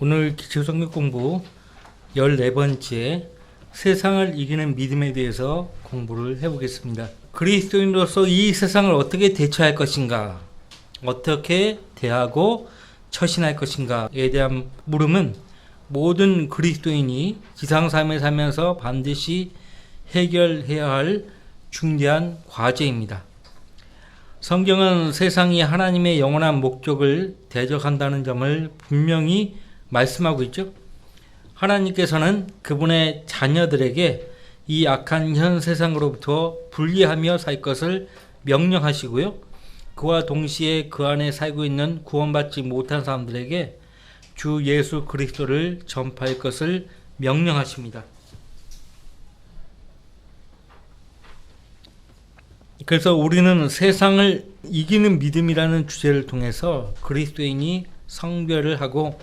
오늘 기초성경 공부 14번째 세상을 이기는 믿음에 대해서 공부를 해보겠습니다. 그리스도인으로서 이 세상을 어떻게 대처할 것인가, 어떻게 대하고 처신할 것인가에 대한 물음은 모든 그리스도인이 지상삶을 살면서 반드시 해결해야 할 중대한 과제입니다. 성경은 세상이 하나님의 영원한 목적을 대적한다는 점을 분명히 말씀하고 있죠. 하나님께서는 그분의 자녀들에게 이 악한 현 세상으로부터 분리하며 살 것을 명령하시고요. 그와 동시에 그 안에 살고 있는 구원받지 못한 사람들에게 주 예수 그리스도를 전파할 것을 명령하십니다. 그래서 우리는 세상을 이기는 믿음이라는 주제를 통해서 그리스도인이 성별을 하고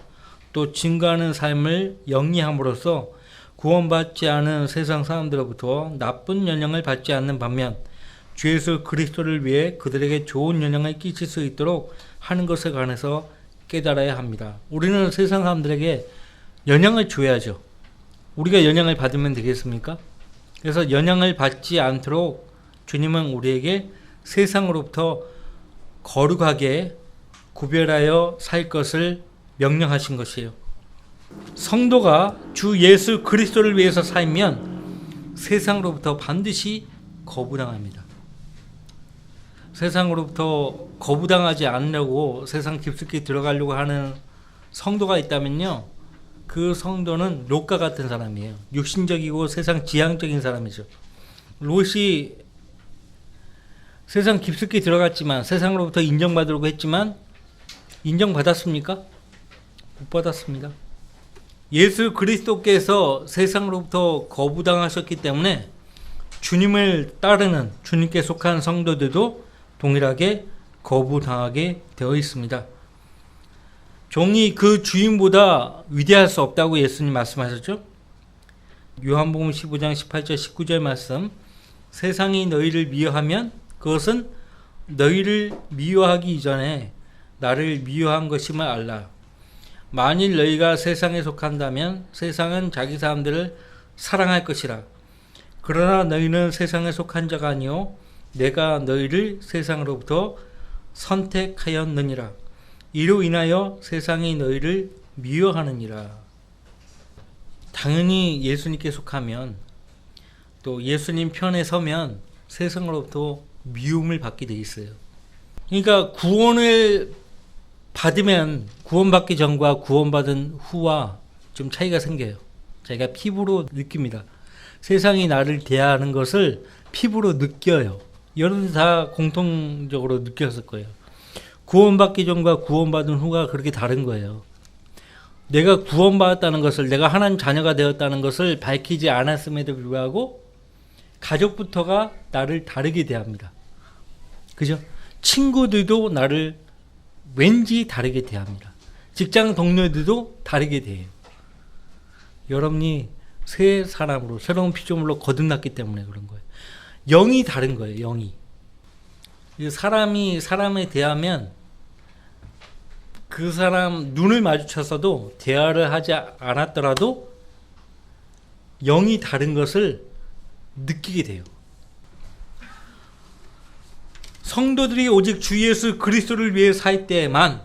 또 증거하는 삶을 영위함으로써 구원받지 않은 세상 사람들로부터 나쁜 영향을 받지 않는 반면 주 예수 그리스도를 위해 그들에게 좋은 영향을 끼칠 수 있도록 하는 것에 관해서 깨달아야 합니다. 우리는 세상 사람들에게 영향을 줘야죠. 우리가 영향을 받으면 되겠습니까? 그래서 영향을 받지 않도록 주님은 우리에게 세상으로부터 거룩하게 구별하여 살 것을 명령하신 것이에요. 성도가 주 예수 그리스도를 위해서 살면 세상으로부터 반드시 거부당합니다. 세상으로부터 거부당하지 않으려고 세상 깊숙이 들어가려고 하는 성도가 있다면요, 그 성도는 롯과 같은 사람이에요. 육신적이고 세상 지향적인 사람이죠. 롯이 세상 깊숙이 들어갔지만 세상으로부터 인정받으려고 했지만 인정받았습니까? 못 받았습니다. 예수 그리스도께서 세상으로부터 거부당하셨기 때문에 주님을 따르는 주님께 속한 성도들도 동일하게 거부당하게 되어 있습니다. 종이 그 주인보다 위대할 수 없다고 예수님 말씀하셨죠? 요한복음 15장 18절 19절 말씀, 세상이 너희를 미워하면 그것은 너희를 미워하기 이전에 나를 미워한 것임을 알라. 만일 너희가 세상에 속한다면 세상은 자기 사람들을 사랑할 것이라. 그러나 너희는 세상에 속한 자가 아니요 내가 너희를 세상으로부터 선택하였느니라. 이로 인하여 세상이 너희를 미워하느니라. 당연히 예수님께 속하면 또 예수님 편에 서면 세상으로부터 미움을 받게 돼 있어요. 그러니까 구원을 받으면 구원받기 전과 구원받은 후와 좀 차이가 생겨요. 자기가 피부로 느낍니다. 세상이 나를 대하는 것을 피부로 느껴요. 여러분 다 공통적으로 느꼈을 거예요. 구원받기 전과 구원받은 후가 그렇게 다른 거예요. 내가 구원받았다는 것을, 내가 하나님 자녀가 되었다는 것을 밝히지 않았음에도 불구하고 가족부터가 나를 다르게 대합니다. 그죠? 친구들도 나를 왠지 다르게 대합니다. 직장 동료들도 다르게 대해요. 여러분이 새 사람으로, 새로운 피조물로 거듭났기 때문에 그런 거예요. 영이 다른 거예요. 영이. 사람이 사람에 대하면 그 사람 눈을 마주쳤어도 대화를 하지 않았더라도 영이 다른 것을 느끼게 돼요. 성도들이 오직 주 예수 그리스도를 위해 살 때에만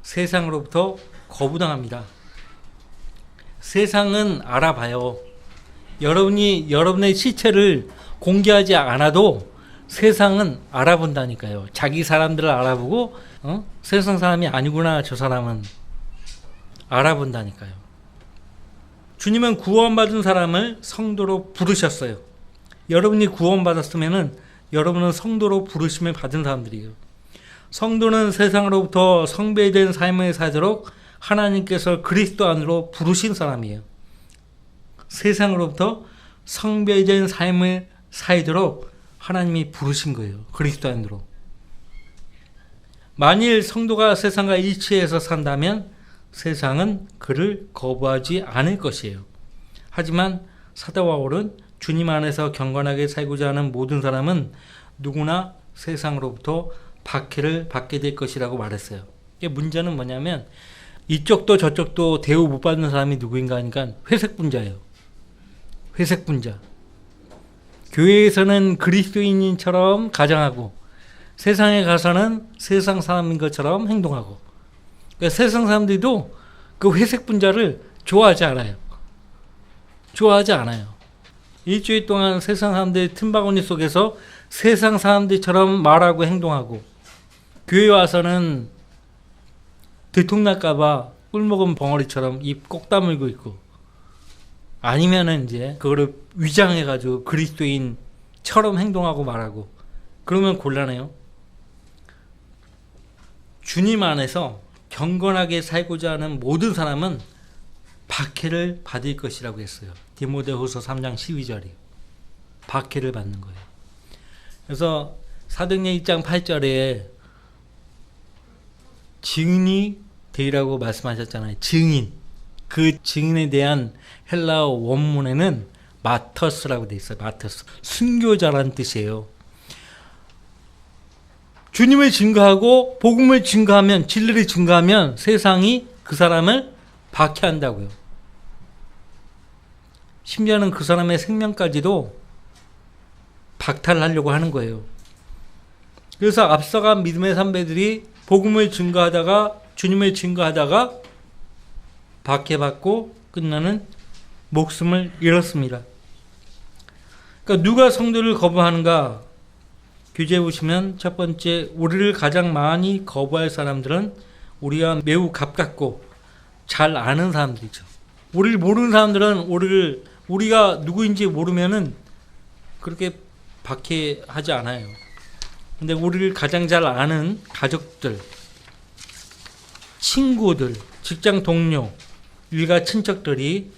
세상으로부터 거부당합니다. 세상은 알아봐요. 여러분이 여러분의 시체를 공개하지 않아도 세상은 알아본다니까요. 자기 사람들을 알아보고 세상 사람이 아니구나 저 사람은 알아본다니까요. 주님은 구원받은 사람을 성도로 부르셨어요. 여러분이 구원받았으면은 여러분은 성도로 부르심을 받은 사람들이에요. 성도는 세상으로부터 성배된 삶을 살도록 하나님께서 그리스도 안으로 부르신 사람이에요. 세상으로부터 성배된 삶을 살도록 하나님이 부르신 거예요. 그리스도 안으로. 만일 성도가 세상과 일치해서 산다면 세상은 그를 거부하지 않을 것이에요. 하지만 사도 바울은 주님 안에서 경건하게 살고자 하는 모든 사람은 누구나 세상으로부터 박해를 받게 될 것이라고 말했어요. 이게 문제는 뭐냐면 이쪽도 저쪽도 대우 못 받는 사람이 누구인가 하니까 회색 분자예요. 회색 분자. 교회에서는 그리스도인처럼 가장하고 세상에 가서는 세상 사람인 것처럼 행동하고, 그러니까 세상 사람들도 그 회색 분자를 좋아하지 않아요. 좋아하지 않아요. 일주일 동안 세상 사람들의 틈바구니 속에서 세상 사람들처럼 말하고 행동하고, 교회 와서는 들통날까봐 꿀먹은 벙어리처럼 입 꼭 다물고 있고, 아니면은 이제 그거를 위장해가지고 그리스도인처럼 행동하고 말하고, 그러면 곤란해요. 주님 안에서 경건하게 살고자 하는 모든 사람은 박해를 받을 것이라고 했어요. 디모데후서 3장 12절이 박해를 받는 거예요. 그래서 사도행전 1장 8절에 증인이 되리라고 말씀하셨잖아요. 증인. 그 증인에 대한 헬라어 원문에는 마터스라고 돼 있어요. 마터스. 순교자라는 뜻이에요. 주님을 증거하고 복음을 증거하면, 진리를 증거하면 세상이 그 사람을 박해한다고요. 심지어는 그 사람의 생명까지도 박탈하려고 하는 거예요. 그래서 앞서간 믿음의 선배들이 복음을 증거하다가, 주님을 증거하다가 박해받고 끝나는 목숨을 잃었습니다. 그러니까 누가 성도를 거부하는가? 교재에 보시면 첫 번째, 우리를 가장 많이 거부할 사람들은 우리가 매우 가깝고 잘 아는 사람들이죠. 우리를 모르는 사람들은 우리가 누구인지 모르면은 그렇게 박해하지 않아요. 근데 우리를 가장 잘 아는 가족들, 친구들, 직장 동료, 일가 친척들이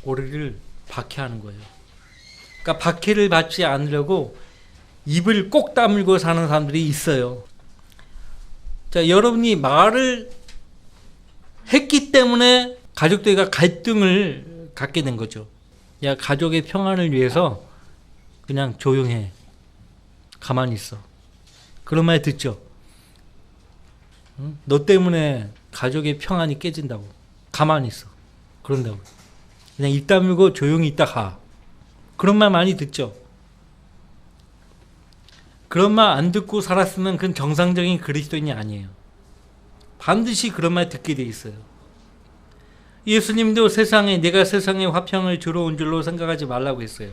우리를 박해하는 거예요. 그러니까 박해를 받지 않으려고 입을 꼭 다물고 사는 사람들이 있어요. 자, 여러분이 말을 했기 때문에 가족들과 갈등을 갖게 된 거죠. 야, 가족의 평안을 위해서 그냥 조용해. 가만히 있어. 그런 말 듣죠? 응? 너 때문에 가족의 평안이 깨진다고. 가만히 있어. 그런다고. 그냥 입 다물고 조용히 있다 가. 그런 말 많이 듣죠? 그런 말 안 듣고 살았으면 그건 정상적인 그리스도인이 아니에요. 반드시 그런 말 듣게 돼 있어요. 예수님도 내가 세상에 화평을 주러 온 줄로 생각하지 말라고 했어요.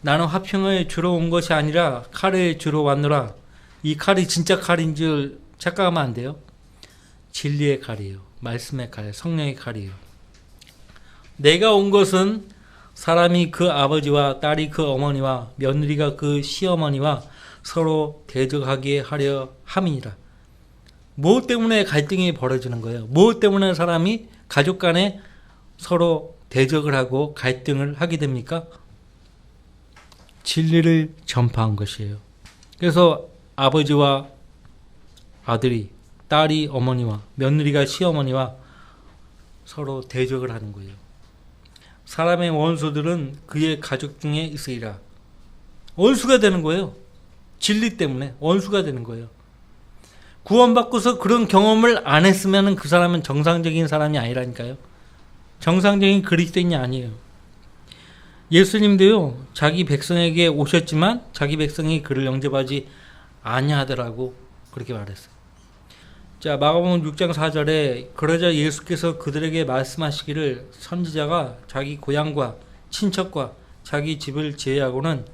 나는 화평을 주러 온 것이 아니라 칼을 주러 왔노라. 이 칼이 진짜 칼인 줄 착각하면 안 돼요. 진리의 칼이에요. 말씀의 칼, 성령의 칼이에요. 내가 온 것은 사람이 그 아버지와 딸이 그 어머니와 며느리가 그 시어머니와 서로 대적하게 하려 함이니라. 무엇 때문에 갈등이 벌어지는 거예요? 무엇 때문에 사람이 가족 간에 서로 대적을 하고 갈등을 하게 됩니까? 진리를 전파한 것이에요. 그래서 아버지와 아들이, 딸이 어머니와 며느리가 시어머니와 서로 대적을 하는 거예요. 사람의 원수들은 그의 가족 중에 있으리라. 원수가 되는 거예요. 진리 때문에 원수가 되는 거예요. 구원받고서 그런 경험을 안 했으면 그 사람은 정상적인 사람이 아니라니까요. 정상적인 그리스도인이 아니에요. 예수님도요, 자기 백성에게 오셨지만 자기 백성이 그를 영접하지 아니하더라고 그렇게 말했어요. 자, 마가복음 6장 4절에 그러자 예수께서 그들에게 말씀하시기를 선지자가 자기 고향과 친척과 자기 집을 제외하고는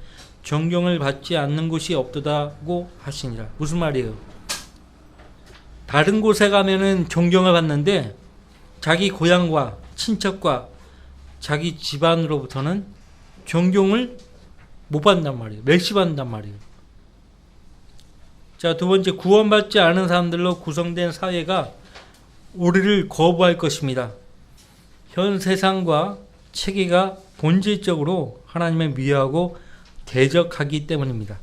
존경을 받지 않는 곳이 없도다고 하시니라. 무슨 말이에요? 다른 곳에 가면은 존경을 받는데 자기 고향과 친척과 자기 집안으로부터는 존경을 못 받는단 말이에요. 멸시받는단 말이에요. 자, 두 번째, 구원받지 않은 사람들로 구성된 사회가 우리를 거부할 것입니다. 현 세상과 체계가 본질적으로 하나님을 미워하고 대적하기 때문입니다.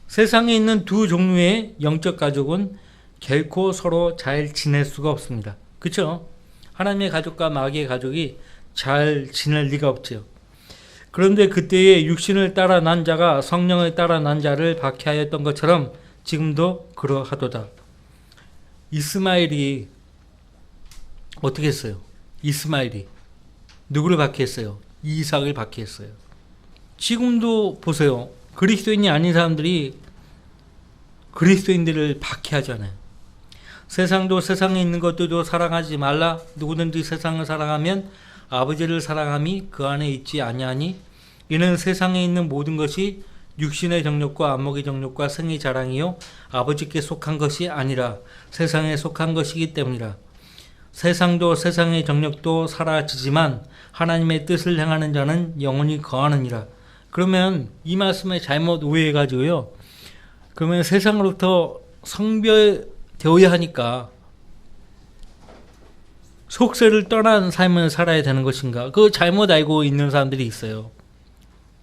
세상에 있는 두 종류의 영적 가족은 결코 서로 잘 지낼 수가 없습니다. 그렇죠? 하나님의 가족과 마귀의 가족이 잘 지낼 리가 없죠. 그런데 그때의 육신을 따라 난 자가 성령을 따라 난 자를 박해하였던 것처럼 지금도 그러하도다. 이스마엘이 어떻게 했어요? 이스마엘이 누구를 박해했어요? 이삭을 박해했어요. 지금도 보세요. 그리스도인이 아닌 사람들이 그리스도인들을 박해하잖아요. 세상도 세상에 있는 것들도 사랑하지 말라. 누구든지 세상을 사랑하면 아버지를 사랑함이 그 안에 있지 아니하니 이는 세상에 있는 모든 것이 육신의 정욕과 안목의 정욕과 성의 자랑이요 아버지께 속한 것이 아니라 세상에 속한 것이기 때문이라. 세상도 세상의 정욕도 사라지지만 하나님의 뜻을 행하는 자는 영원히 거하느니라. 그러면 이 말씀에 잘못 오해해가지고요. 그러면 세상으로부터 성별되어야 하니까 속세를 떠난 삶을 살아야 되는 것인가? 그거 잘못 알고 있는 사람들이 있어요.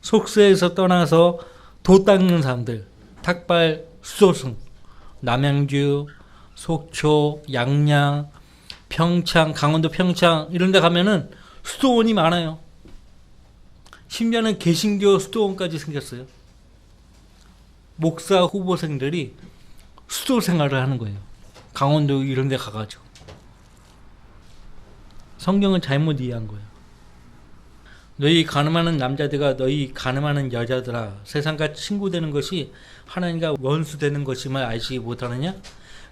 속세에서 떠나서 도 닦는 사람들, 탁발, 수소승, 남양주, 속초, 양양, 평창, 강원도 평창 이런 데 가면은 수도원이 많아요. 심지어는 개신교 수도원까지 생겼어요. 목사 후보생들이 수도 생활을 하는 거예요. 강원도 이런 데 가가지고. 성경은 잘못 이해한 거예요. 너희 가늠하는 남자들과 너희 가늠하는 여자들아 세상과 친구 되는 것이 하나님과 원수 되는 것임을 알지 못하느냐?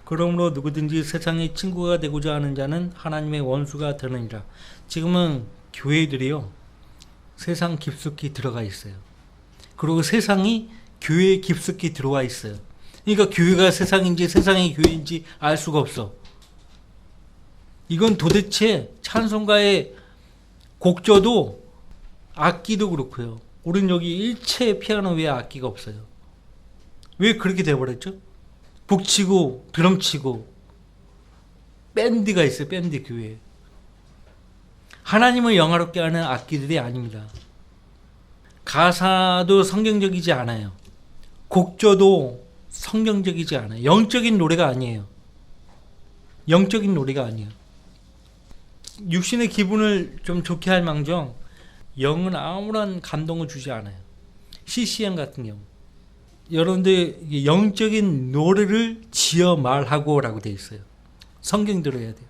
그러므로 누구든지 세상의 친구가 되고자 하는 자는 하나님의 원수가 되느니라. 지금은 교회들이요 세상 깊숙이 들어가 있어요. 그리고 세상이 교회에 깊숙이 들어와 있어요. 그러니까 교회가 세상인지 세상이 교회인지 알 수가 없어. 이건 도대체 찬송가의 곡조도 악기도 그렇고요. 우린 여기 일체 피아노 외에 악기가 없어요. 왜 그렇게 돼버렸죠? 북치고 드럼치고 밴드가 있어요. 밴드 교회에. 하나님을 영화롭게 하는 악기들이 아닙니다. 가사도 성경적이지 않아요. 곡조도 성경적이지 않아요. 영적인 노래가 아니에요. 영적인 노래가 아니에요. 육신의 기분을 좀 좋게 할 망정 영은 아무런 감동을 주지 않아요. CCM 같은 경우 여러분들 영적인 노래를 지어 말하고 라고 되어 있어요. 성경대로 해야 돼요.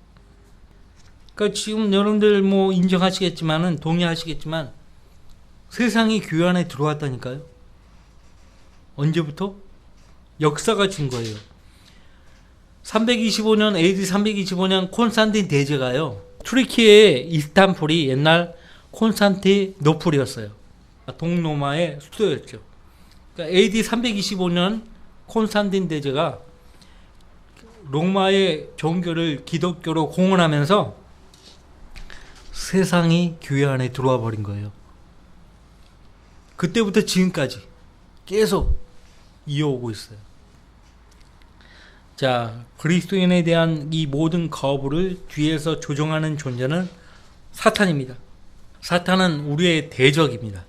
그러니까 지금 여러분들 뭐 인정하시겠지만은 동의하시겠지만 세상이 교회 안에 들어왔다니까요. 언제부터? 역사가 준 거예요. 325년 AD 325년 콘스탄틴 대제가요. 투르키의 이스탄불이 옛날 콘스탄티노플이었어요. 동로마의 수도였죠. 그러니까 AD 325년 콘스탄틴 대제가 로마의 종교를 기독교로 공언하면서 세상이 교회 안에 들어와 버린 거예요. 그때부터 지금까지 계속 이어오고 있어요. 자, 그리스도인에 대한 이 모든 거부를 뒤에서 조종하는 존재는 사탄입니다. 사탄은 우리의 대적입니다.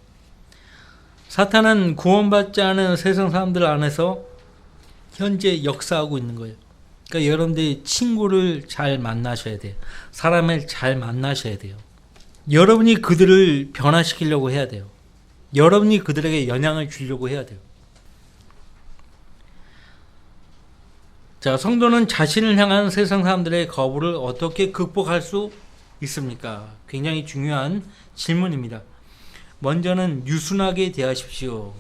사탄은 구원받지 않은 세상 사람들 안에서 현재 역사하고 있는 거예요. 그러니까 여러분들이 친구를 잘 만나셔야 돼요. 사람을 잘 만나셔야 돼요. 여러분이 그들을 변화시키려고 해야 돼요. 여러분이 그들에게 영향을 주려고 해야 돼요. 자, 성도는 자신을 향한 세상 사람들의 거부를 어떻게 극복할 수 있습니까? 굉장히 중요한 질문입니다. 먼저는 유순하게 대하십시오.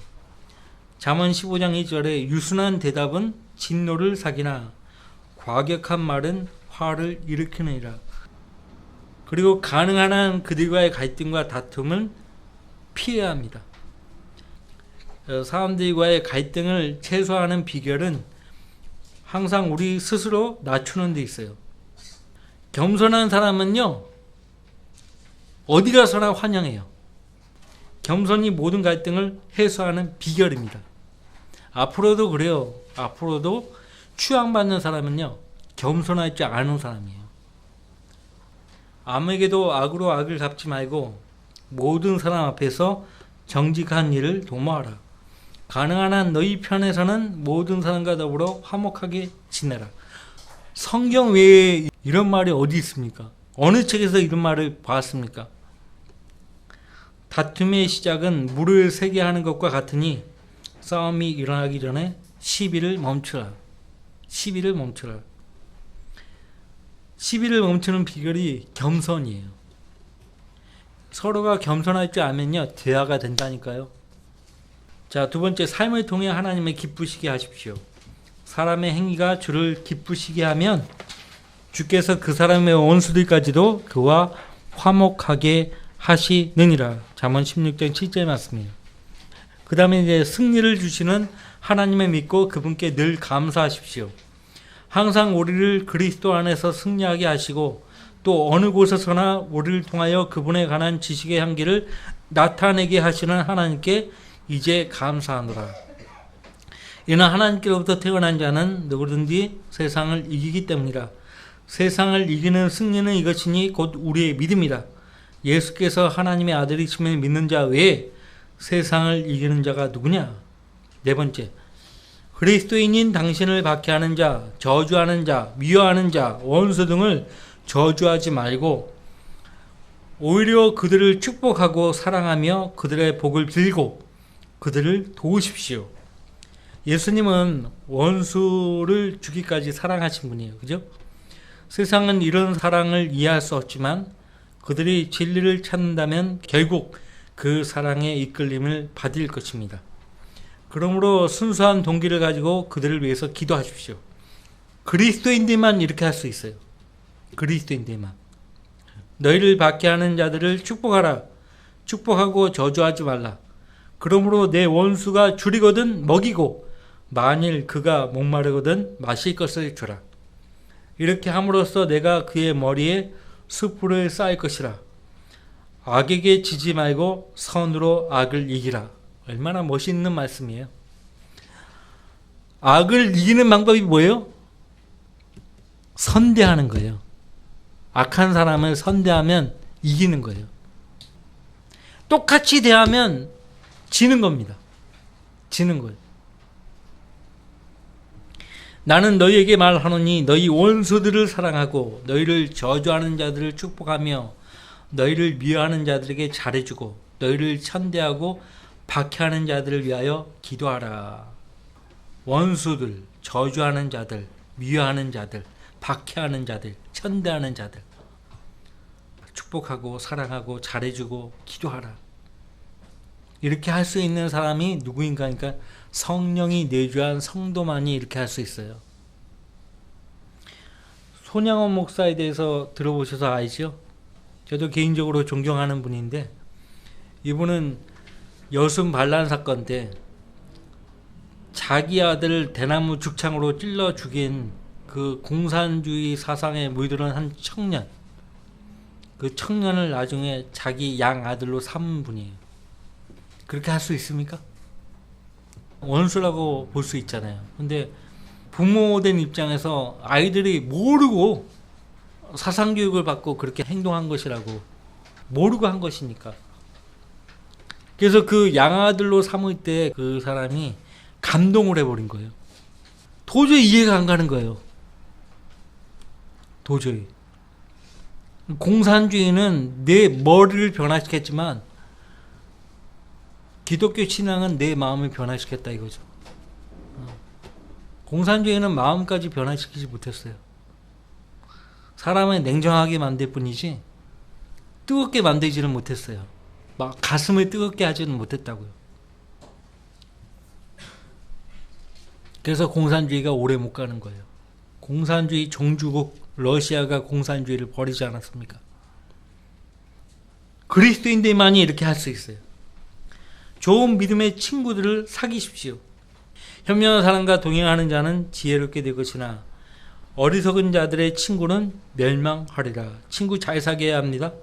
잠언 15장 2절에 유순한 대답은 진노를 사기나 과격한 말은 화를 일으키느니라. 그리고 가능한 한 그들과의 갈등과 다툼은 피해야 합니다. 사람들과의 갈등을 최소화하는 비결은 항상 우리 스스로 낮추는 데 있어요. 겸손한 사람은요, 어디 가서나 환영해요. 겸손이 모든 갈등을 해소하는 비결입니다. 앞으로도 그래요. 앞으로도 추앙받는 사람은요, 겸손할 줄 아는 사람이에요. 아무에게도 악으로 악을 갚지 말고 모든 사람 앞에서 정직한 일을 도모하라. 가능한 한 너희 편에서는 모든 사람과 더불어 화목하게 지내라. 성경 외에 이런 말이 어디 있습니까? 어느 책에서 이런 말을 봤습니까? 다툼의 시작은 물을 새게 하는 것과 같으니 싸움이 일어나기 전에 시비를 멈추라. 시비를 멈추라. 시비를 멈추는 비결이 겸손이에요. 서로가 겸손할 줄 알면요, 대화가 된다니까요. 자, 두 번째, 삶을 통해 하나님을 기쁘시게 하십시오. 사람의 행위가 주를 기쁘시게 하면 주께서 그 사람의 원수들까지도 그와 화목하게 하시느니라. 잠언 16장 7절 말씀이에요. 그 다음에 이제 승리를 주시는 하나님을 믿고 그분께 늘 감사하십시오. 항상 우리를 그리스도 안에서 승리하게 하시고 또 어느 곳에서나 우리를 통하여 그분에 관한 지식의 향기를 나타내게 하시는 하나님께 이제 감사하노라. 이는 하나님께로부터 태어난 자는 누구든지 세상을 이기기 때문이라. 세상을 이기는 승리는 이것이니 곧 우리의 믿음이라. 예수께서 하나님의 아들이심을 믿는 자 외에 세상을 이기는 자가 누구냐? 네 번째, 그리스도인인 당신을 박해하는 자, 저주하는 자, 미워하는 자, 원수 등을 저주하지 말고 오히려 그들을 축복하고 사랑하며 그들의 복을 빌고 그들을 도우십시오. 예수님은 원수를 주기까지 사랑하신 분이에요. 그죠? 세상은 이런 사랑을 이해할 수 없지만 그들이 진리를 찾는다면 결국 그 사랑의 이끌림을 받을 것입니다. 그러므로 순수한 동기를 가지고 그들을 위해서 기도하십시오. 그리스도인들만 이렇게 할 수 있어요. 그리스도인들만. 너희를 박해하는 자들을 축복하라. 축복하고 저주하지 말라. 그러므로 내 원수가 줄이거든 먹이고 만일 그가 목마르거든 마실 것을 주라. 이렇게 함으로써 내가 그의 머리에 숯불을 쌓을 것이라. 악에게 지지 말고 선으로 악을 이기라. 얼마나 멋있는 말씀이에요. 악을 이기는 방법이 뭐예요? 선대하는 거예요. 악한 사람을 선대하면 이기는 거예요. 똑같이 대하면 지는 겁니다. 지는 거예요. 나는 너희에게 말하노니 너희 원수들을 사랑하고 너희를 저주하는 자들을 축복하며 너희를 미워하는 자들에게 잘해주고 너희를 천대하고 박해하는 자들을 위하여 기도하라. 원수들, 저주하는 자들, 미워하는 자들, 박해하는 자들, 천대하는 자들 축복하고 사랑하고 잘해주고 기도하라. 이렇게 할 수 있는 사람이 누구인가? 그러니까 성령이 내주한 성도만이 이렇게 할 수 있어요. 손양원 목사에 대해서 들어보셔서 알죠? 저도 개인적으로 존경하는 분인데 이분은 여순 반란 사건 때 자기 아들 대나무 죽창으로 찔러 죽인 그 공산주의 사상에 물들은 한 청년, 그 청년을 나중에 자기 양 아들로 삼은 분이에요. 그렇게 할 수 있습니까? 원수라고 볼 수 있잖아요. 근데 부모된 입장에서 아이들이 모르고 사상교육을 받고 그렇게 행동한 것이라고 모르고 한 것이니까. 그래서 그 양아들로 삼을 때 그 사람이 감동을 해버린 거예요. 도저히 이해가 안 가는 거예요. 도저히. 공산주의는 내 머리를 변화시켰지만 기독교 신앙은 내 마음을 변화시켰다 이거죠. 공산주의는 마음까지 변화시키지 못했어요. 사람을 냉정하게 만들 뿐이지 뜨겁게 만들지는 못했어요. 막 가슴을 뜨겁게 하지는 못했다고요. 그래서 공산주의가 오래 못 가는 거예요. 공산주의 종주국 러시아가 공산주의를 버리지 않았습니까? 그리스도인들만이 이렇게 할 수 있어요. 좋은 믿음의 친구들을 사귀십시오. 현명한 사람과 동행하는 자는 지혜롭게 될 것이나 어리석은 자들의 친구는 멸망하리라. 친구 잘 사귀어야 합니다.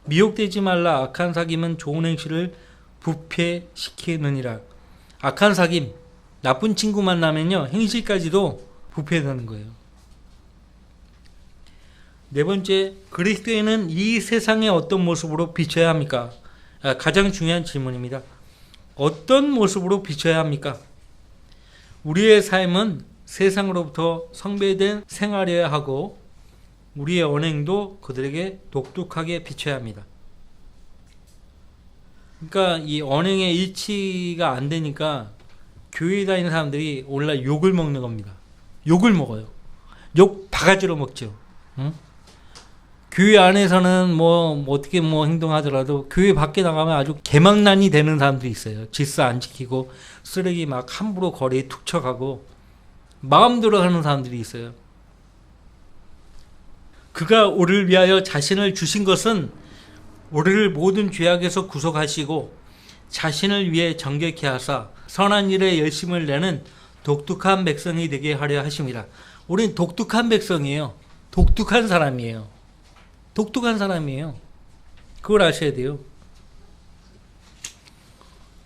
미혹되지 말라. 악한 사귐은 좋은 행실을 부패시키느니라. 악한 사귐, 나쁜 친구 만나면요 행실까지도 부패되는 거예요. 네 번째, 그리스도인은 이 세상의 어떤 모습으로 비춰야 합니까? 가장 중요한 질문입니다. 어떤 모습으로 비춰야 합니까? 우리의 삶은 세상으로부터 성배된 생활이어야 하고 우리의 언행도 그들에게 독특하게 비춰야 합니다. 그러니까 이 언행의 일치가 안 되니까 교회에 다니는 사람들이 오늘날 욕을 먹는 겁니다. 욕을 먹어요. 욕 바가지로 먹죠. 응? 교회 안에서는 뭐 어떻게 뭐 행동하더라도 교회 밖에 나가면 아주 개망난이 되는 사람들이 있어요. 질서 안 지키고 쓰레기 막 함부로 거리에 툭 쳐가고 마음대로 하는 사람들이 있어요. 그가 우리를 위하여 자신을 주신 것은 우리를 모든 죄악에서 구속하시고 자신을 위해 정결케 하사 선한 일에 열심을 내는 독특한 백성이 되게 하려 하심이라. 우리는 독특한 백성이에요. 독특한 사람이에요. 독특한 사람이에요. 그걸 아셔야 돼요.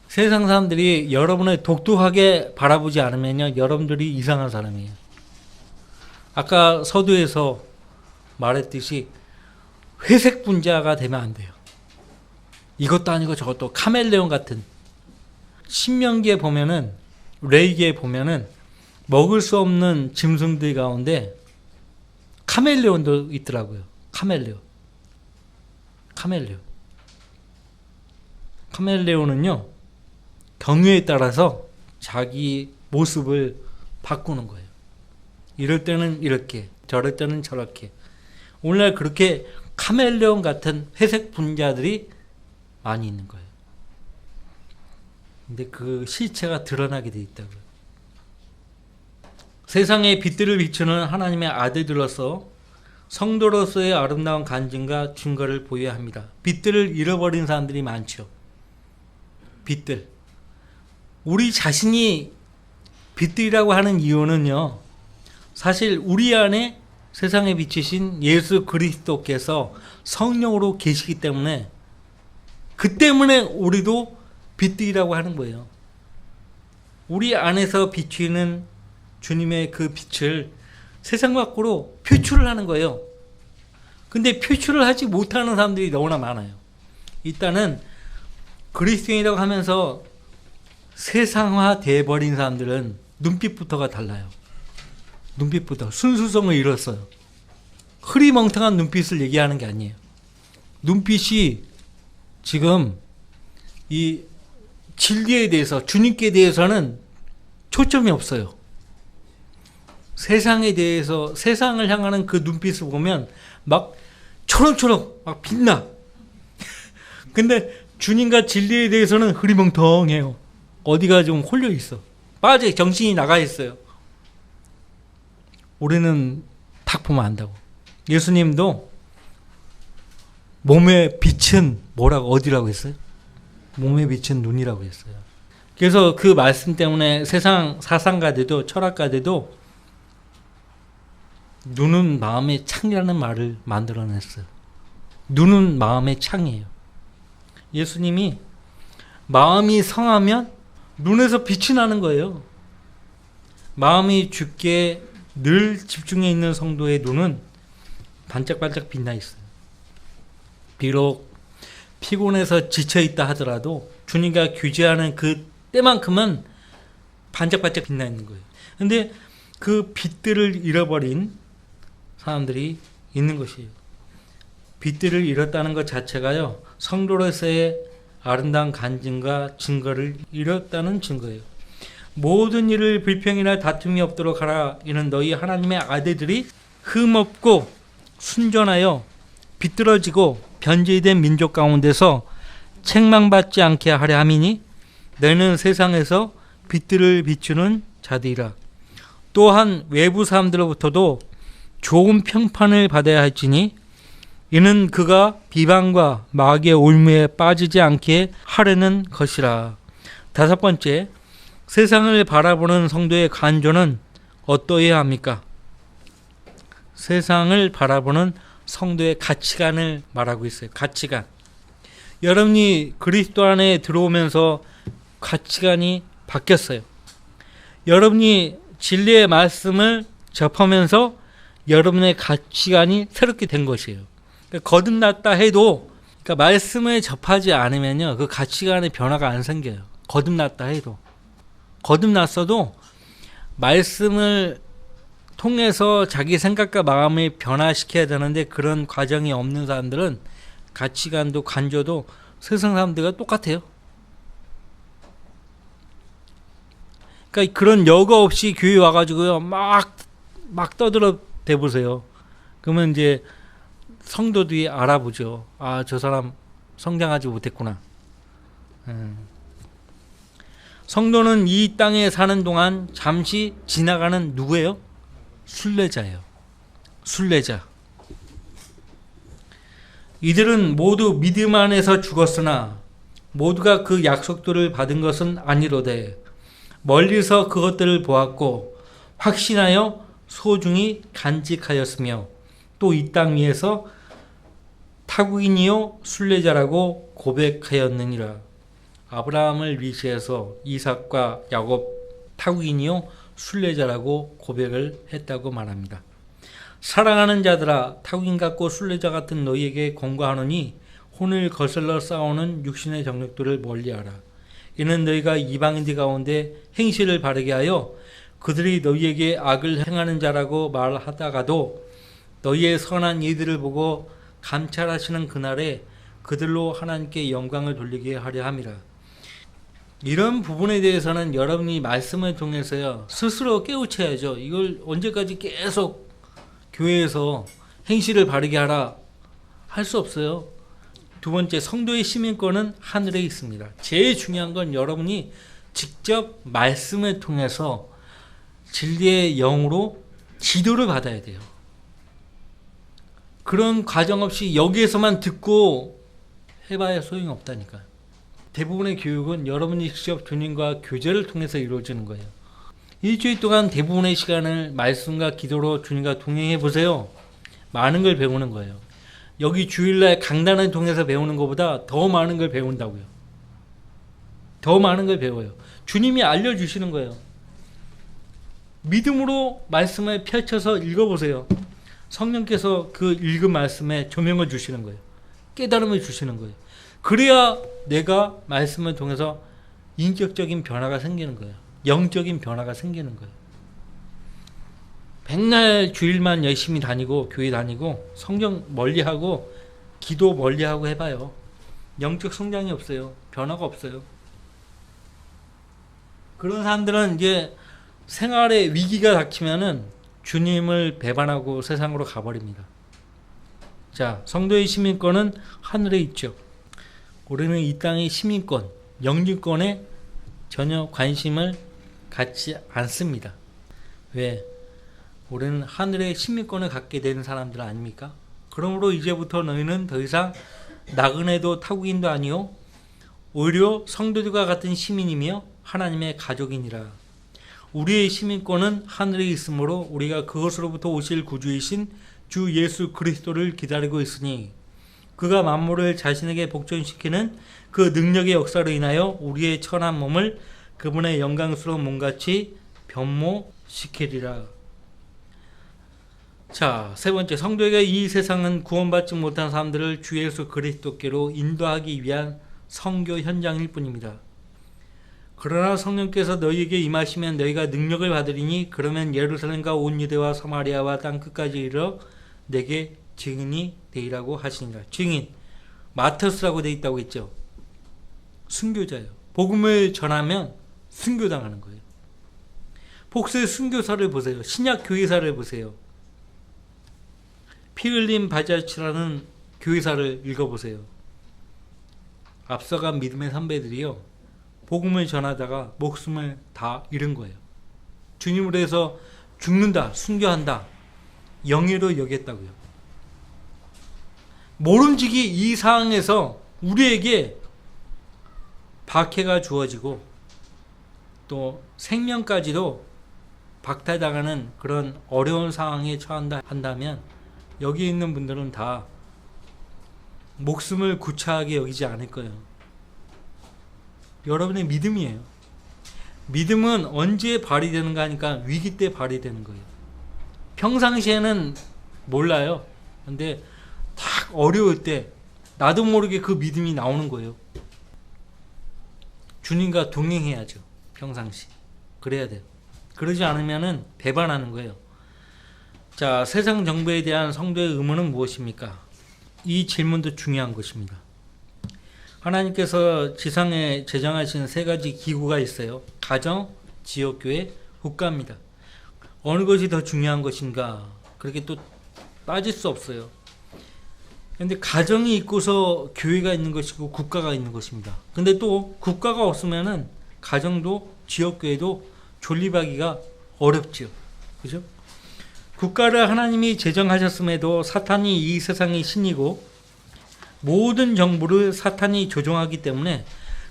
세상 사람들이 여러분을 독특하게 바라보지 않으면요, 여러분들이 이상한 사람이에요. 아까 서두에서 말했듯이 회색 분자가 되면 안 돼요. 이것도 아니고 저것도 카멜레온 같은. 신명기에 보면은, 레위기에 보면은 먹을 수 없는 짐승들 가운데 카멜레온도 있더라고요. 카멜레온은요, 경우에 따라서 자기 모습을 바꾸는 거예요. 이럴 때는 이렇게, 저럴 때는 저렇게. 오늘날 그렇게 카멜레온 같은 회색 분자들이 많이 있는 거예요. 근데 그 실체가 드러나게 돼 있다고요. 세상의 빛들을 비추는 하나님의 아들들로서 성도로서의 아름다운 간증과 증거를 보여야 합니다. 빛들을 잃어버린 사람들이 많죠. 빛들. 우리 자신이 빛들이라고 하는 이유는요, 사실 우리 안에 세상에 비치신 예수 그리스도께서 성령으로 계시기 때문에, 그 때문에 우리도 빛들이라고 하는 거예요. 우리 안에서 비추는 주님의 그 빛을 세상 밖으로 표출을 하는 거예요. 근데 표출을 하지 못하는 사람들이 너무나 많아요. 일단은 그리스도인이라고 하면서 세상화 돼버린 사람들은 눈빛부터가 달라요. 눈빛부터 순수성을 잃었어요. 흐리멍텅한 눈빛을 얘기하는 게 아니에요. 눈빛이 지금 이 진리에 대해서, 주님께 대해서는 초점이 없어요. 세상에 대해서, 세상을 향하는 그 눈빛을 보면 막 초록초록 막 빛나. 근데 주님과 진리에 대해서는 흐리멍텅해요. 어디가 좀 홀려 있어. 빠져, 정신이 나가 있어요. 우리는 딱 보면 안다고. 예수님도 몸의 빛은 뭐라고, 어디라고 했어요? 몸의 빛은 눈이라고 했어요. 그래서 그 말씀 때문에 세상 사상가들도 철학가들도 눈은 마음의 창이라는 말을 만들어냈어요. 눈은 마음의 창이에요. 예수님이 마음이 성하면 눈에서 빛이 나는 거예요. 마음이 주께 늘 집중해 있는 성도의 눈은 반짝반짝 빛나 있어요. 비록 피곤해서 지쳐있다 하더라도 주님과 교제하는 그 때만큼은 반짝반짝 빛나 있는 거예요. 근데 그 빛들을 잃어버린 사람들이 있는 것이에요. 빛들을 잃었다는 것 자체가요, 성도로서의 아름다운 간증과 증거를 잃었다는 증거예요. 모든 일을 불평이나 다툼이 없도록 하라. 이는 너희 하나님의 아들들이 흠없고 순전하여 비뚤어지고 변질된 민족 가운데서 책망받지 않게 하려 함이니 너희는 세상에서 빛들을 비추는 자들이라. 또한 외부 사람들로부터도 좋은 평판을 받아야 할지니 이는 그가 비방과 마귀의 올무에 빠지지 않게 하려는 것이라. 다섯 번째, 세상을 바라보는 성도의 간조는 어떠해야 합니까? 세상을 바라보는 성도의 가치관을 말하고 있어요. 가치관. 여러분이 그리스도 안에 들어오면서 가치관이 바뀌었어요. 여러분이 진리의 말씀을 접하면서 여러분의 가치관이 새롭게 된 것이에요. 그러니까 거듭났다 해도, 그러니까 말씀을 접하지 않으면요, 그 가치관의 변화가 안 생겨요. 거듭났다 해도. 거듭났어도 말씀을 통해서 자기 생각과 마음을 변화시켜야 되는데 그런 과정이 없는 사람들은 가치관도 간조도 세상 사람들과 똑같아요. 그러니까 그런 여과 없이 교회 와가지고요 막 떠들어 대보세요. 그러면 이제 성도들이 알아보죠. 아, 저 사람 성장하지 못했구나. 성도는 이 땅에 사는 동안 잠시 지나가는 누구예요? 순례자예요. 순례자. 이들은 모두 믿음 안에서 죽었으나 모두가 그 약속들을 받은 것은 아니로되 멀리서 그것들을 보았고 확신하여 소중히 간직하였으며 또 이 땅 위에서 타국인이요 순례자라고 고백하였느니라. 아브라함을 위시해서 이삭과 야곱 타국인이요 순례자라고 고백을 했다고 말합니다. 사랑하는 자들아, 타국인 같고 순례자 같은 너희에게 권고하노니 혼을 거슬러 싸우는 육신의 정욕들을 멀리하라. 이는 너희가 이방인들 가운데 행실을 바르게 하여 그들이 너희에게 악을 행하는 자라고 말하다가도 너희의 선한 일들을 보고 감찰하시는 그날에 그들로 하나님께 영광을 돌리게 하려 함이라. 이런 부분에 대해서는 여러분이 말씀을 통해서요 스스로 깨우쳐야죠. 이걸 언제까지 계속 교회에서 행실을 바르게 하라 할 수 없어요. 두 번째, 성도의 시민권은 하늘에 있습니다. 제일 중요한 건 여러분이 직접 말씀을 통해서 진리의 영으로 지도를 받아야 돼요. 그런 과정 없이 여기에서만 듣고 해봐야 소용이 없다니까요. 대부분의 교육은 여러분이 직접 주님과 교제를 통해서 이루어지는 거예요. 일주일 동안 대부분의 시간을 말씀과 기도로 주님과 동행해 보세요. 많은 걸 배우는 거예요. 여기 주일날 강단을 통해서 배우는 것보다 더 많은 걸 배운다고요. 더 많은 걸 배워요. 주님이 알려주시는 거예요. 믿음으로 말씀을 펼쳐서 읽어보세요. 성령께서 그 읽은 말씀에 조명을 주시는 거예요. 깨달음을 주시는 거예요. 그래야 내가 말씀을 통해서 인격적인 변화가 생기는 거예요. 영적인 변화가 생기는 거예요. 백날 주일만 열심히 다니고 교회 다니고 성경 멀리하고 기도 멀리하고 해봐요. 영적 성장이 없어요. 변화가 없어요. 그런 사람들은 이제 생활에 위기가 닥치면은 주님을 배반하고 세상으로 가버립니다. 자, 성도의 시민권은 하늘에 있죠. 우리는 이 땅의 시민권, 영주권에 전혀 관심을 갖지 않습니다. 왜? 우리는 하늘의 시민권을 갖게 되는 사람들 아닙니까? 그러므로 이제부터 너희는 더 이상 나그네도 타국인도 아니요 오히려 성도들과 같은 시민이며 하나님의 가족이니라. 우리의 시민권은 하늘에 있으므로 우리가 그것으로부터 오실 구주이신 주 예수 그리스도를 기다리고 있으니 그가 만물을 자신에게 복종시키는 그 능력의 역사로 인하여 우리의 천한 몸을 그분의 영광스러운 몸같이 변모시키리라. 자, 세 번째, 성도에게 이 세상은 구원받지 못한 사람들을 주 예수 그리스도께로 인도하기 위한 선교 현장일 뿐입니다. 그러나 성령께서 너희에게 임하시면 너희가 능력을 받으리니 그러면 예루살렘과 온 유대와 사마리아와 땅 끝까지 이르러 내게 증인이 되리라고 하시니라. 증인, 마터스라고 되어 있다고 했죠. 순교자예요. 복음을 전하면 순교당하는 거예요. 복수의 순교사를 보세요. 신약 교회사를 보세요. 피 흘린 바자치라는 교회사를 읽어보세요. 앞서간 믿음의 선배들이요, 복음을 전하다가 목숨을 다 잃은 거예요. 주님으로 해서 죽는다, 순교한다, 영예로 여겼다고요. 모름지기 이 상황에서 우리에게 박해가 주어지고 또 생명까지도 박탈당하는 그런 어려운 상황에 처한다 한다면 여기 있는 분들은 다 목숨을 구차하게 여기지 않을 거예요. 여러분의 믿음이에요. 믿음은 언제 발휘되는가 하니까 위기 때 발휘되는 거예요. 평상시에는 몰라요. 근데 딱 어려울 때 나도 모르게 그 믿음이 나오는 거예요. 주님과 동행해야죠. 평상시. 그래야 돼요. 그러지 않으면은 배반하는 거예요. 자, 세상 정부에 대한 성도의 의무는 무엇입니까? 이 질문도 중요한 것입니다. 하나님께서 지상에 제정하신 세 가지 기구가 있어요. 가정, 지역교회, 국가입니다. 어느 것이 더 중요한 것인가? 그렇게 또 따질 수 없어요. 근데 가정이 있고서 교회가 있는 것이고 국가가 있는 것입니다. 근데 또 국가가 없으면은 가정도 지역교회도 존립하기가 어렵죠. 그죠? 국가를 하나님이 제정하셨음에도 사탄이 이 세상의 신이고 모든 정부를 사탄이 조종하기 때문에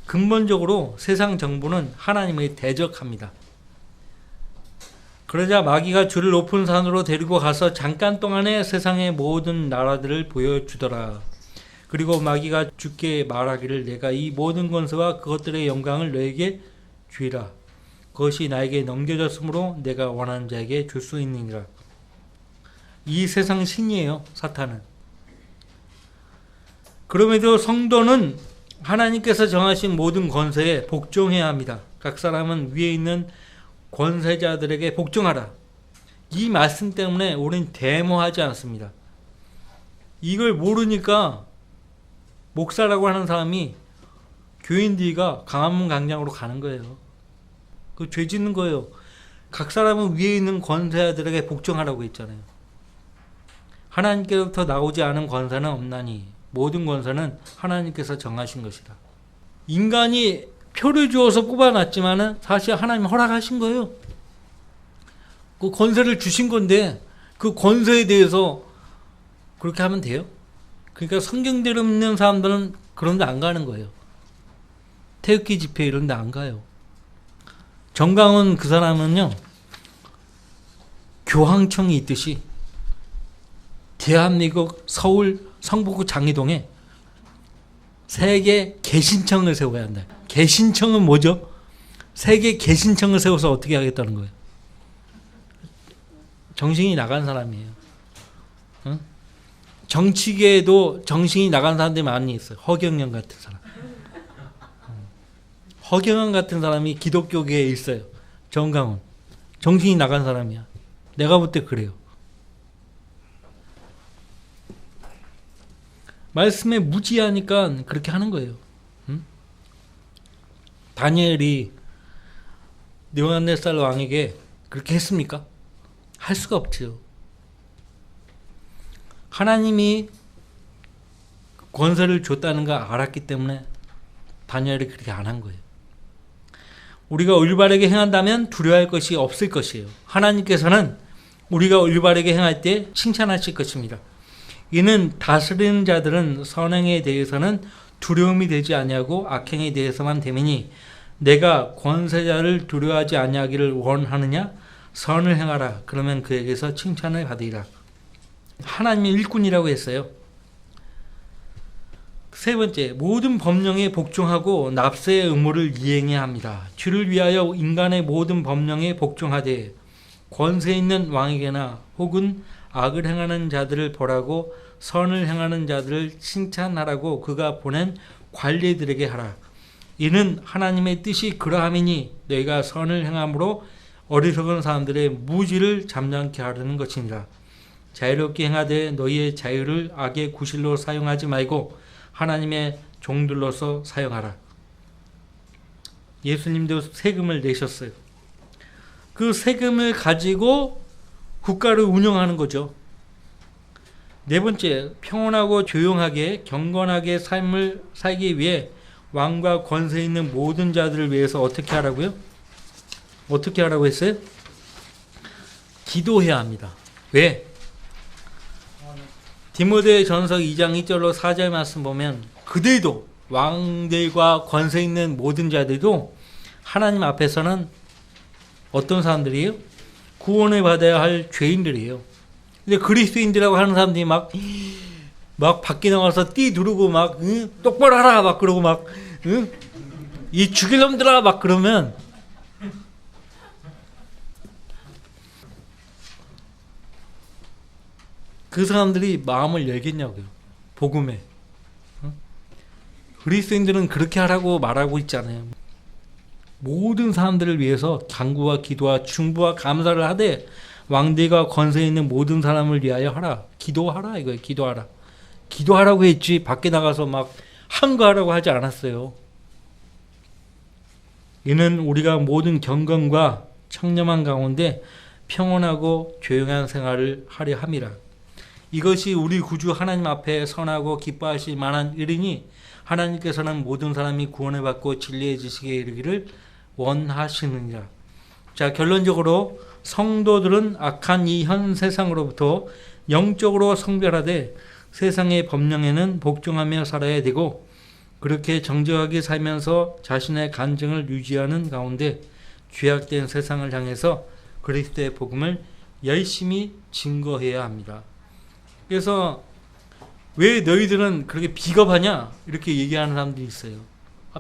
근본적으로 세상 정부는 하나님을 대적합니다. 그러자 마귀가 주를 높은 산으로 데리고 가서 잠깐 동안에 세상의 모든 나라들을 보여주더라. 그리고 마귀가 주께 말하기를 내가 이 모든 권세와 그것들의 영광을 너에게 주리라. 그것이 나에게 넘겨졌으므로 내가 원하는 자에게 줄 수 있느니라. 이 세상 신이에요, 사탄은. 그럼에도 성도는 하나님께서 정하신 모든 권세에 복종해야 합니다. 각 사람은 위에 있는 권세자들에게 복종하라. 이 말씀 때문에 우리는 데모하지 않습니다. 이걸 모르니까 목사라고 하는 사람이 교인들과 강화문 광장으로 가는 거예요. 그 죄 짓는 거예요. 각 사람은 위에 있는 권세자들에게 복종하라고 했잖아요. 하나님께로부터 나오지 않은 권세는 없나니 모든 권세는 하나님께서 정하신 것이다. 인간이 표를 주어서 뽑아놨지만은 사실 하나님 허락하신 거예요. 그 권세를 주신 건데 그 권세에 대해서 그렇게 하면 돼요? 그러니까 성경대로 믿는 사람들은 그런 데 안 가는 거예요. 태극기 집회 이런 데 안 가요. 정강훈 그 사람은요, 교황청이 있듯이 대한민국 서울 성북구 장리동에 세계 개신청을 세워야 한다. 개신청은 뭐죠? 세계 개신청을 세워서 어떻게 하겠다는 거예요? 정신이 나간 사람이에요. 응? 정치계에도 정신이 나간 사람들이 많이 있어요. 허경영 같은 사람. 허경영 같은 사람이 기독교계에 있어요. 정강훈. 정신이 나간 사람이야. 내가 볼 때 그래요. 말씀에 무지하니까 그렇게 하는 거예요. 응? 다니엘이 느부갓네살 왕에게 그렇게 했습니까? 할 수가 없죠. 하나님이 권세를 줬다는 걸 알았기 때문에 다니엘이 그렇게 안 한 거예요. 우리가 올바르게 행한다면 두려워할 것이 없을 것이에요. 하나님께서는 우리가 올바르게 행할 때 칭찬하실 것입니다. 이는 다스리는 자들은 선행에 대해서는 두려움이 되지 아니하고 악행에 대해서만 됨이니 내가 권세자를 두려워하지 아니하기를 원하느냐? 선을 행하라. 그러면 그에게서 칭찬을 받으리라. 하나님의 일꾼이라고 했어요. 세 번째, 모든 법령에 복종하고 납세의 의무를 이행해야 합니다. 주를 위하여 인간의 모든 법령에 복종하되 권세 있는 왕에게나 혹은 악을 행하는 자들을 벌하고 선을 행하는 자들을 칭찬하라고 그가 보낸 관리들에게 하라. 이는 하나님의 뜻이 그러함이니 너희가 선을 행함으로 어리석은 사람들의 무지를 잠잠케 하려는 것이니라. 자유롭게 행하되 너희의 자유를 악의 구실로 사용하지 말고 하나님의 종들로서 사용하라. 예수님도 세금을 내셨어요. 그 세금을 가지고 국가를 운영하는 거죠. 네 번째, 평온하고 조용하게 경건하게 삶을 살기 위해 왕과 권세 있는 모든 자들을 위해서 어떻게 하라고요? 어떻게 하라고 했어요? 기도해야 합니다. 왜? 디모데전서 2장 2절로 4절 말씀 보면 그들도 왕들과 권세 있는 모든 자들도 하나님 앞에서는 어떤 사람들이에요? 구원을 받아야 할 죄인들이에요. 근데 그리스도인들이라고 하는 사람들이 막 밖에 나가서 띠 두르고 막 똑바로 하라 막 그러고 막 이 죽일 놈들아 막 그러면 그 사람들이 마음을 열겠냐고요. 복음에. 그리스도인들은 그렇게 하라고 말하고 있잖아요. 모든 사람들을 위해서 간구와 기도와 중보와 감사를 하되 왕들과 권세 있는 모든 사람을 위하여 하라. 기도하라 이거예요. 기도하라. 기도하라고 했지 밖에 나가서 막 한거하라고 하지 않았어요. 이는 우리가 모든 경건과 청렴한 가운데 평온하고 조용한 생활을 하려 함이라. 이것이 우리 구주 하나님 앞에 선하고 기뻐하실 만한 일이니 하나님께서는 모든 사람이 구원을 받고 진리의 지식에 이르기를 원하시느니라. 자, 결론적으로 성도들은 악한 이 현 세상으로부터 영적으로 성별하되 세상의 법령에는 복종하며 살아야 되고, 그렇게 정직하게 살면서 자신의 간증을 유지하는 가운데 죄악된 세상을 향해서 그리스도의 복음을 열심히 증거해야 합니다. 그래서 왜 너희들은 그렇게 비겁하냐 이렇게 얘기하는 사람들이 있어요.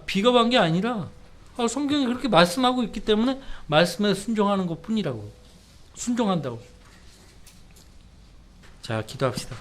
비겁한 게 아니라 성경이 그렇게 말씀하고 있기 때문에 말씀에 순종하는 것 뿐이라고. 순종한다고. 자, 기도합시다.